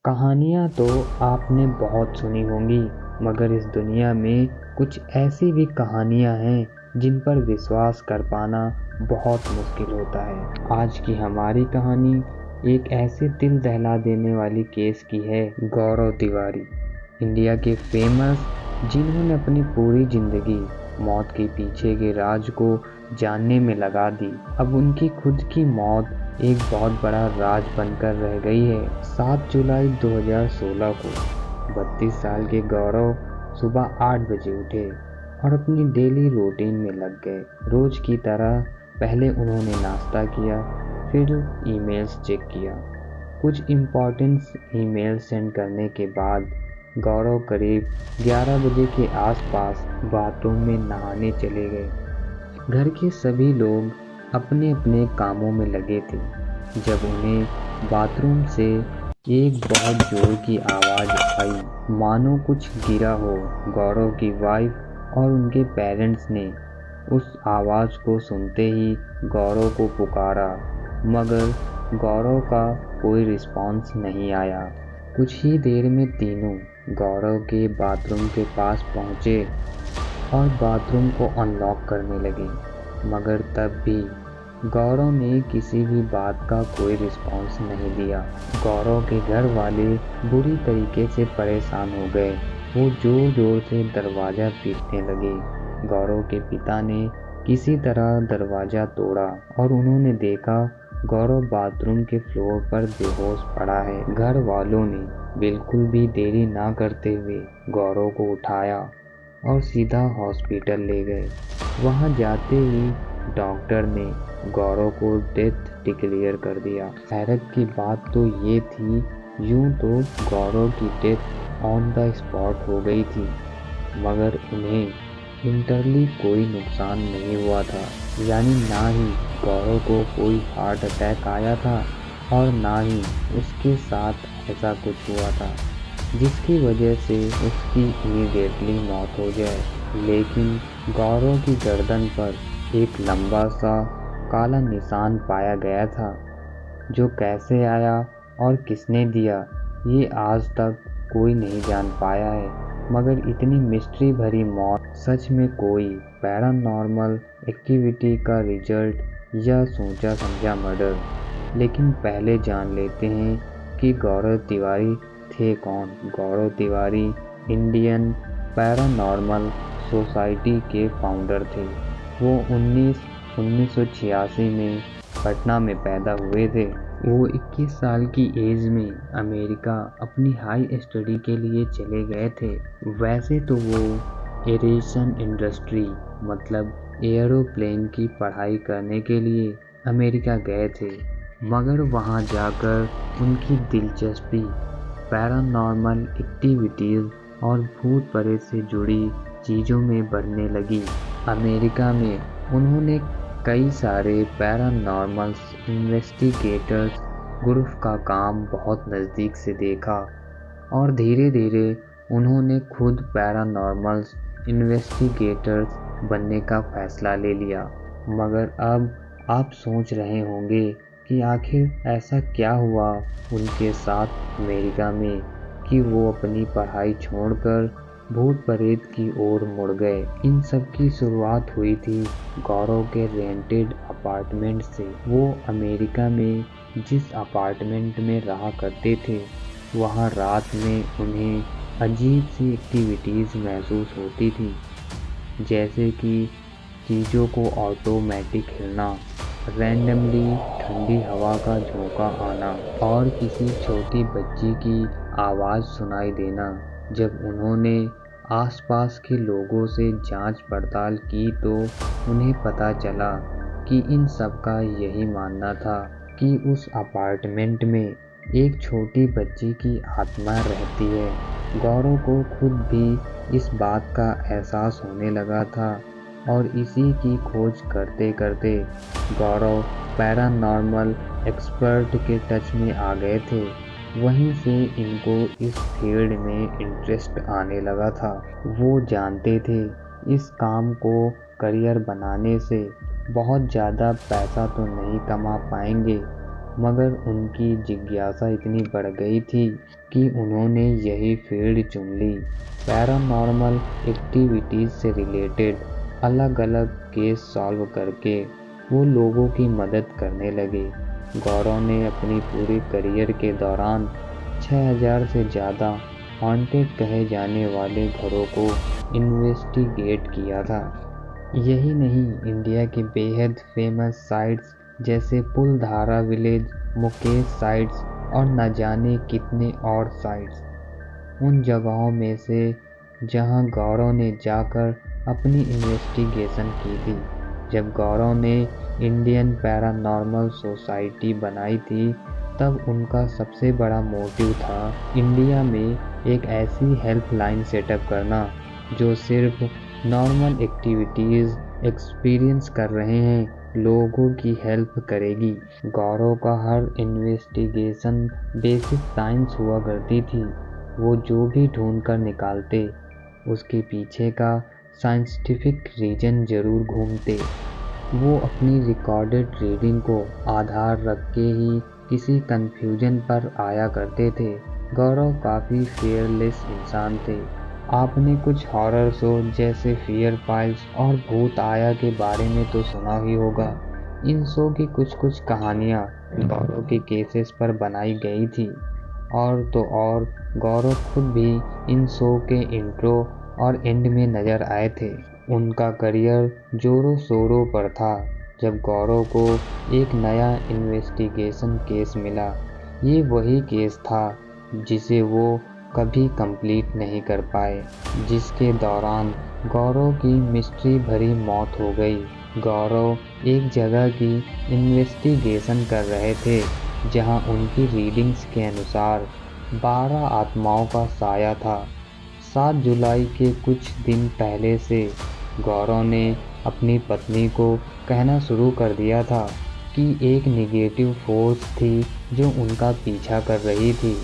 कहानियाँ तो आपने बहुत सुनी होंगी, मगर इस दुनिया में कुछ ऐसी भी कहानियाँ हैं जिन पर विश्वास कर पाना बहुत मुश्किल होता है। आज की हमारी कहानी एक ऐसे दिल दहला देने वाली केस की है। गौरव तिवारी, इंडिया के फेमस, जिन्होंने अपनी पूरी जिंदगी मौत के पीछे के राज को जानने में लगा दी। अब उनकी खुद की मौत एक बहुत बड़ा राज बनकर रह गई है। 7 जुलाई 2016 को 32 साल के गौरव सुबह 8 बजे उठे और अपनी डेली रूटीन में लग गए। रोज की तरह पहले उन्होंने नाश्ता किया, फिर ईमेल्स चेक किया। कुछ इम्पोर्टेंट ईमेल सेंड करने के बाद गौरव करीब 11 बजे के आसपास बाथरूम में नहाने चले गए। घर के सभी लोग अपने अपने कामों में लगे थे जब उन्हें बाथरूम से एक बहुत जोर की आवाज़ आई, मानो कुछ गिरा हो। गौरव की वाइफ और उनके पेरेंट्स ने उस आवाज़ को सुनते ही गौरव को पुकारा, मगर गौरव का कोई रिस्पॉन्स नहीं आया। कुछ ही देर में तीनों गौरव के बाथरूम के पास पहुँचे और बाथरूम को अनलॉक करने लगे, मगर तब भी गौरव ने किसी भी बात का कोई रिस्पॉन्स नहीं दिया। गौरव के घर वाले बुरी तरीके से परेशान हो गए। वो जोर जोर से दरवाज़ा पीटने लगे। गौरव के पिता ने किसी तरह दरवाज़ा तोड़ा और उन्होंने देखा गौरव बाथरूम के फ्लोर पर बेहोश पड़ा है। घर वालों ने बिल्कुल भी देरी ना करते हुए गौरव को उठाया और सीधा हॉस्पिटल ले गए। वहां जाते ही डॉक्टर ने गौरव को डेथ डिक्लेयर कर दिया। हैरत की बात तो ये थी, यूं तो गौरव की डेथ ऑन द स्पॉट हो गई थी, मगर उन्हें इंटरली कोई नुकसान नहीं हुआ था। यानी ना ही गौरव को कोई हार्ट अटैक आया था और ना ही उसके साथ ऐसा कुछ हुआ था जिसकी वजह से उसकी इमीडिएटली मौत हो जाए। लेकिन गौरव की गर्दन पर एक लंबा सा काला निशान पाया गया था, जो कैसे आया और किसने दिया ये आज तक कोई नहीं जान पाया है। मगर इतनी मिस्ट्री भरी मौत सच में कोई पैरानॉर्मल एक्टिविटी का रिजल्ट या सोचा समझा मर्डर? लेकिन पहले जान लेते हैं कि गौरव तिवारी थे कौन। गौरव तिवारी इंडियन पैरानॉर्मल सोसाइटी के फाउंडर थे। वो 1986 में पटना में पैदा हुए थे। वो 21 साल की एज में अमेरिका अपनी हाई स्टडी के लिए चले गए थे। वैसे तो वो एविएशन इंडस्ट्री मतलब एयरोप्लेन की पढ़ाई करने के लिए अमेरिका गए थे, मगर वहाँ जाकर उनकी दिलचस्पी पैरानॉर्मल एक्टिविटीज़ और भूत प्रेत से जुड़ी चीज़ों में बढ़ने लगी। अमेरिका में उन्होंने कई सारे पैरानॉर्मल इन्वेस्टिगेटर्स ग्रुप का काम बहुत नज़दीक से देखा और धीरे धीरे उन्होंने खुद पैरानॉर्मल इन्वेस्टिगेटर्स बनने का फैसला ले लिया। मगर अब आप सोच रहे होंगे कि आखिर ऐसा क्या हुआ उनके साथ अमेरिका में कि वो अपनी पढ़ाई छोड़कर भूत प्रेत की ओर मुड़ गए। इन सब की शुरुआत हुई थी गौरव के रेंटेड अपार्टमेंट से। वो अमेरिका में जिस अपार्टमेंट में रहा करते थे, वहाँ रात में उन्हें अजीब सी एक्टिविटीज़ महसूस होती थी, जैसे कि चीज़ों को ऑटोमेटिक हिलना, रैंडमली ठंडी हवा का झोंका आना और किसी छोटी बच्ची की आवाज़ सुनाई देना। जब उन्होंने आसपास के लोगों से जांच पड़ताल की तो उन्हें पता चला कि इन सब का यही मानना था कि उस अपार्टमेंट में एक छोटी बच्ची की आत्मा रहती है। गौरव को खुद भी इस बात का एहसास होने लगा था और इसी की खोज करते करते गौरव पैरानॉर्मल एक्सपर्ट के टच में आ गए थे। वहीं से इनको इस फील्ड में इंटरेस्ट आने लगा था। वो जानते थे इस काम को करियर बनाने से बहुत ज़्यादा पैसा तो नहीं कमा पाएंगे, मगर उनकी जिज्ञासा इतनी बढ़ गई थी कि उन्होंने यही फील्ड चुन ली। पैरानॉर्मल एक्टिविटीज़ से रिलेटेड अलग अलग केस सॉल्व करके वो लोगों की मदद करने लगे। गौरव ने अपनी पूरे करियर के दौरान 6000 से ज़्यादा हॉन्टेड कहे जाने वाले घरों को इन्वेस्टिगेट किया था। यही नहीं, इंडिया के बेहद फेमस साइट्स जैसे पुलधारा विलेज, मुकेश साइट्स और न जाने कितने और साइट्स उन जगहों में से जहां गौरव ने जाकर अपनी इन्वेस्टिगेशन की थी। जब गौरव ने इंडियन पैरानॉर्मल सोसाइटी बनाई थी तब उनका सबसे बड़ा मोटिव था इंडिया में एक ऐसी हेल्पलाइन सेटअप करना जो सिर्फ नॉर्मल एक्टिविटीज़ एक्सपीरियंस कर रहे हैं लोगों की हेल्प करेगी। गौरव का हर इन्वेस्टिगेशन बेसिक साइंस हुआ करती थी। वो जो भी ढूंढ कर निकालते उसके पीछे का साइंटिफिक रीजन जरूर घूमते। वो अपनी रिकॉर्डेड रीडिंग को आधार रख के ही किसी कंफ्यूजन पर आया करते थे। गौरव काफ़ी फियरलेस इंसान थे। आपने कुछ हॉरर शो जैसे फियर फाइल्स और भूत आया के बारे में तो सुना ही होगा। इन शो की कुछ कुछ कहानियाँ गौरव के केसेस पर बनाई गई थी। और तो और गौरव खुद भी इन शो के इंट्रो और एंड में नज़र आए थे। उनका करियर जोरों शोरों पर था जब गौरव को एक नया इन्वेस्टिगेशन केस मिला। ये वही केस था जिसे वो कभी कंप्लीट नहीं कर पाए, जिसके दौरान गौरव की मिस्ट्री भरी मौत हो गई। गौरव एक जगह की इन्वेस्टिगेशन कर रहे थे जहां उनकी रीडिंग्स के अनुसार 12 आत्माओं का साया था। 7 जुलाई के कुछ दिन पहले से गौरव ने अपनी पत्नी को कहना शुरू कर दिया था कि एक नेगेटिव फोर्स थी जो उनका पीछा कर रही थी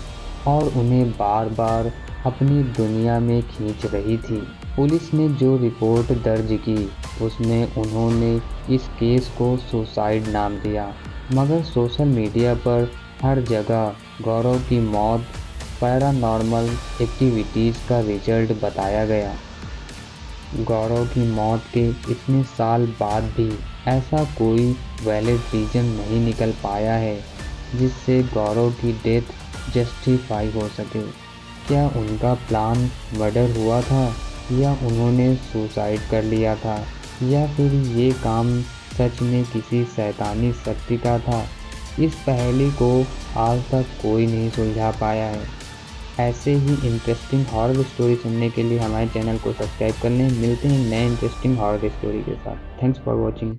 और उन्हें बार बार अपनी दुनिया में खींच रही थी। पुलिस ने जो रिपोर्ट दर्ज की उसमें उन्होंने इस केस को सुसाइड नाम दिया, मगर सोशल मीडिया पर हर जगह गौरव की मौत पैरानॉर्मल एक्टिविटीज़ का रिजल्ट बताया गया। गौरव की मौत के इतने साल बाद भी ऐसा कोई वैलिड रीज़न नहीं निकल पाया है जिससे गौरव की डेथ जस्टिफाई हो सके। क्या उनका प्लान मर्डर हुआ था या उन्होंने सुसाइड कर लिया था या फिर ये काम सच में किसी शैतानी शक्ति का था? इस पहेली को आज तक कोई नहीं सुलझा पाया है। ऐसे ही इंटरेस्टिंग हॉरर स्टोरी सुनने के लिए हमारे चैनल को सब्सक्राइब कर लें। मिलते हैं नए इंटरेस्टिंग हॉरर स्टोरी के साथ। Thanks for watching.